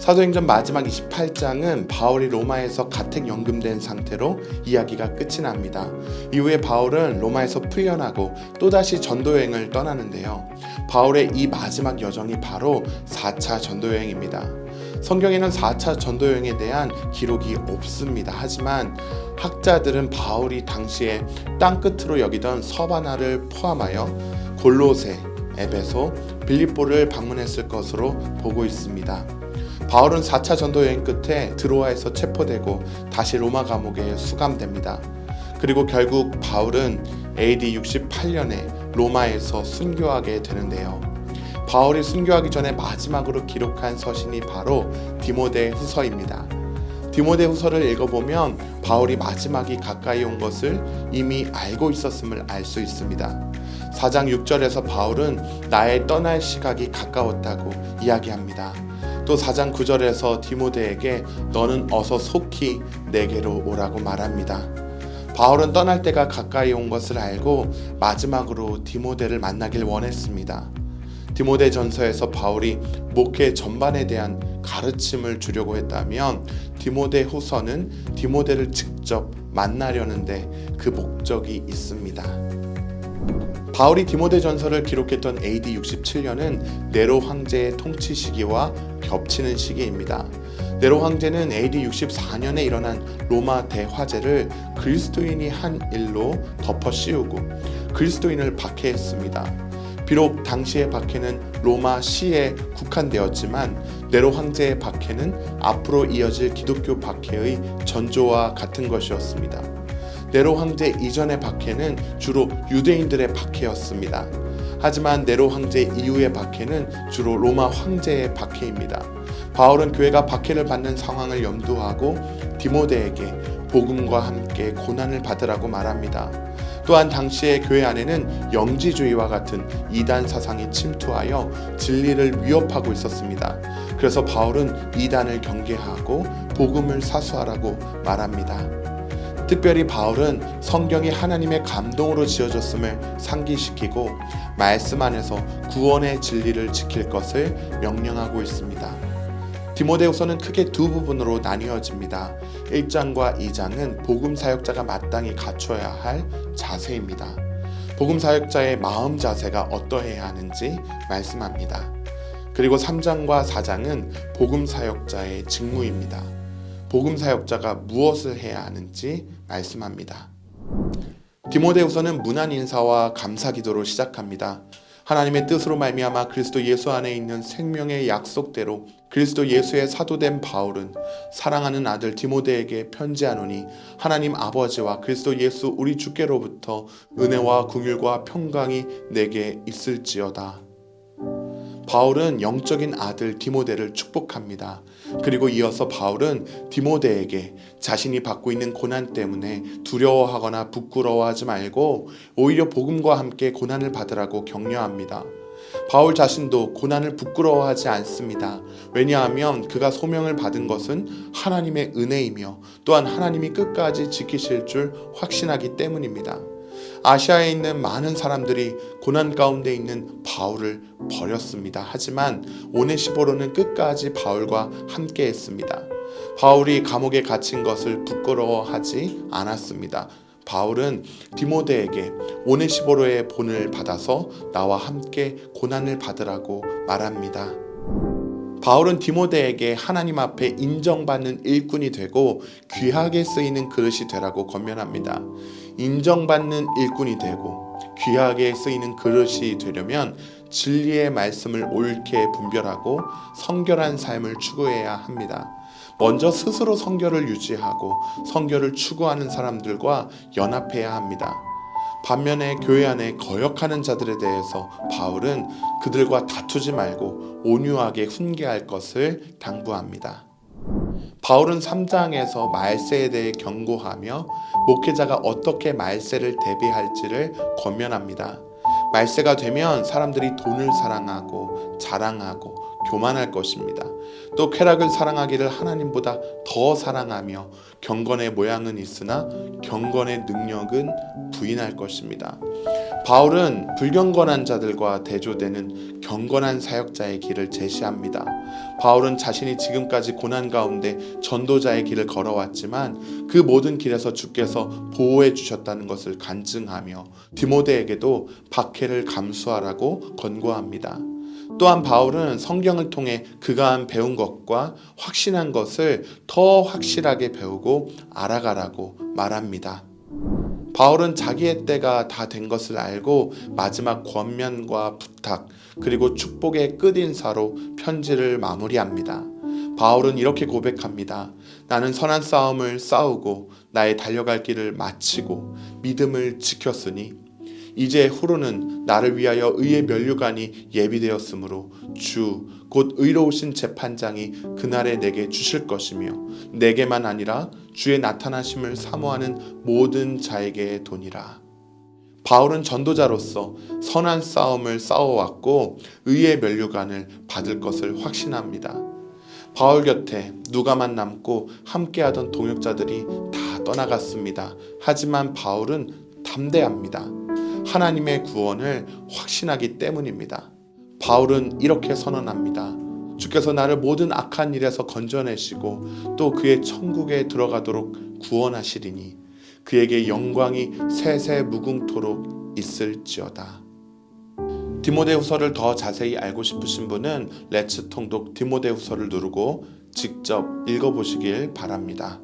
사도행전 마지막 28장은 바울이 로마에서 가택 연금된 상태로 이야기가 끝이 납니다. 이후에 바울은 로마에서 풀려나고 또다시 전도여행을 떠나는데요. 바울의 이 마지막 여정이 바로 4차 전도여행입니다. 성경에는 4차 전도여행에 대한 기록이 없습니다. 하지만 학자들은 바울이 당시에 땅끝으로 여기던 서바나를 포함하여 골로새, 에베소, 빌립보를 방문했을 것으로 보고 있습니다. 바울은 4차 전도여행 끝에 드로아에서 체포되고 다시 로마 감옥에 수감됩니다. 그리고 결국 바울은 AD 68년에 로마에서 순교하게 되는데요. 바울이 순교하기 전에 마지막으로 기록한 서신이 바로 디모데후서입니다. 디모데후서를 읽어보면 바울이 마지막이 가까이 온 것을 이미 알고 있었음을 알 수 있습니다. 4장 6절에서 바울은 나의 떠날 시각이 가까웠다고 이야기합니다. 또 4장 9절에서 디모데에게 너는 어서 속히 내게로 오라고 말합니다. 바울은 떠날 때가 가까이 온 것을 알고 마지막으로 디모데를 만나길 원했습니다. 디모데 전서에서 바울이 목회 전반에 대한 가르침을 주려고 했다면 디모데 후서는 디모데를 직접 만나려는데 그 목적이 있습니다. 바울이 디모데 전서를 기록했던 AD 67년은 네로 황제의 통치 시기와 겹치는 시기입니다. 네로 황제는 AD 64년에 일어난 로마 대화재를 그리스도인이 한 일로 덮어 씌우고 그리스도인을 박해했습니다. 비록 당시의 박해는 로마 시에 국한되었지만 네로 황제의 박해는 앞으로 이어질 기독교 박해의 전조와 같은 것이었습니다. 네로 황제 이전의 박해는 주로 유대인들의 박해였습니다. 하지만 네로 황제 이후의 박해는 주로 로마 황제의 박해입니다. 바울은 교회가 박해를 받는 상황을 염두하고 디모데에게 복음과 함께 고난을 받으라고 말합니다. 또한 당시의 교회 안에는 영지주의와 같은 이단 사상이 침투하여 진리를 위협하고 있었습니다. 그래서 바울은 이단을 경계하고 복음을 사수하라고 말합니다. 특별히 바울은 성경이 하나님의 감동으로 지어졌음을 상기시키고 말씀 안에서 구원의 진리를 지킬 것을 명령하고 있습니다. 디모데후서는 크게 두 부분으로 나뉘어집니다. 1장과 2장은 복음 사역자가 마땅히 갖춰야 할 자세입니다. 복음 사역자의 마음 자세가 어떠해야 하는지 말씀합니다. 그리고 3장과 4장은 복음 사역자의 직무입니다. 복음 사역자가 무엇을 해야 하는지 말씀합니다. 디모데후서는 문안 인사와 감사 기도로 시작합니다. 하나님의 뜻으로 말미암아 그리스도 예수 안에 있는 생명의 약속대로 그리스도 예수의 사도된 바울은 사랑하는 아들 디모데에게 편지하노니 하나님 아버지와 그리스도 예수 우리 주께로부터 은혜와 긍휼과 평강이 내게 있을지어다. 바울은 영적인 아들 디모데를 축복합니다. 그리고 이어서 바울은 디모데에게 자신이 받고 있는 고난 때문에 두려워하거나 부끄러워하지 말고 오히려 복음과 함께 고난을 받으라고 격려합니다. 바울 자신도 고난을 부끄러워하지 않습니다. 왜냐하면 그가 소명을 받은 것은 하나님의 은혜이며 또한 하나님이 끝까지 지키실 줄 확신하기 때문입니다. 아시아에 있는 많은 사람들이 고난 가운데 있는 바울을 버렸습니다. 하지만 오네시보로는 끝까지 바울과 함께 했습니다. 바울이 감옥에 갇힌 것을 부끄러워하지 않았습니다. 바울은 디모데에게 오네시보로의 본을 받아서 나와 함께 고난을 받으라고 말합니다. 바울은 디모데에게 하나님 앞에 인정받는 일꾼이 되고 귀하게 쓰이는 그릇이 되라고 권면합니다. 인정받는 일꾼이 되고 귀하게 쓰이는 그릇이 되려면 진리의 말씀을 옳게 분별하고 성결한 삶을 추구해야 합니다. 먼저 스스로 성결을 유지하고 성결을 추구하는 사람들과 연합해야 합니다. 반면에 교회 안에 거역하는 자들에 대해서 바울은 그들과 다투지 말고 온유하게 훈계할 것을 당부합니다. 바울은 3장에서 말세에 대해 경고하며 목회자가 어떻게 말세를 대비할지를 권면합니다. 말세가 되면 사람들이 돈을 사랑하고 자랑하고 교만할 것입니다. 또 쾌락을 사랑하기를 하나님보다 더 사랑하며 경건의 모양은 있으나 경건의 능력은 부인할 것입니다. 바울은 불경건한 자들과 대조되는 경건한 사역자의 길을 제시합니다. 바울은 자신이 지금까지 고난 가운데 전도자의 길을 걸어왔지만 그 모든 길에서 주께서 보호해 주셨다는 것을 간증하며 디모데에게도 박해를 감수하라고 권고합니다. 또한 바울은 성경을 통해 그가 배운 것과 확신한 것을 더 확실하게 배우고 알아가라고 말합니다. 바울은 자기의 때가 다 된 것을 알고 마지막 권면과 부탁 그리고 축복의 끝인사로 편지를 마무리합니다. 바울은 이렇게 고백합니다. 나는 선한 싸움을 싸우고 나의 달려갈 길을 마치고 믿음을 지켰으니 이제 후로는 나를 위하여 의의 면류관이 예비되었으므로 주 곧 의로우신 재판장이 그날에 내게 주실 것이며 내게만 아니라 주의 나타나심을 사모하는 모든 자에게 도니라. 바울은 전도자로서 선한 싸움을 싸워왔고 의의 면류관을 받을 것을 확신합니다. 바울 곁에 누가만 남고 함께하던 동역자들이 다 떠나갔습니다. 하지만 바울은 담대합니다. 하나님의 구원을 확신하기 때문입니다. 바울은 이렇게 선언합니다. 주께서 나를 모든 악한 일에서 건져내시고 또 그의 천국에 들어가도록 구원하시리니 그에게 영광이 세세 무궁토록 있을지어다. 디모데후서를 더 자세히 알고 싶으신 분은 레츠 통독 디모데후서를 누르고 직접 읽어보시길 바랍니다.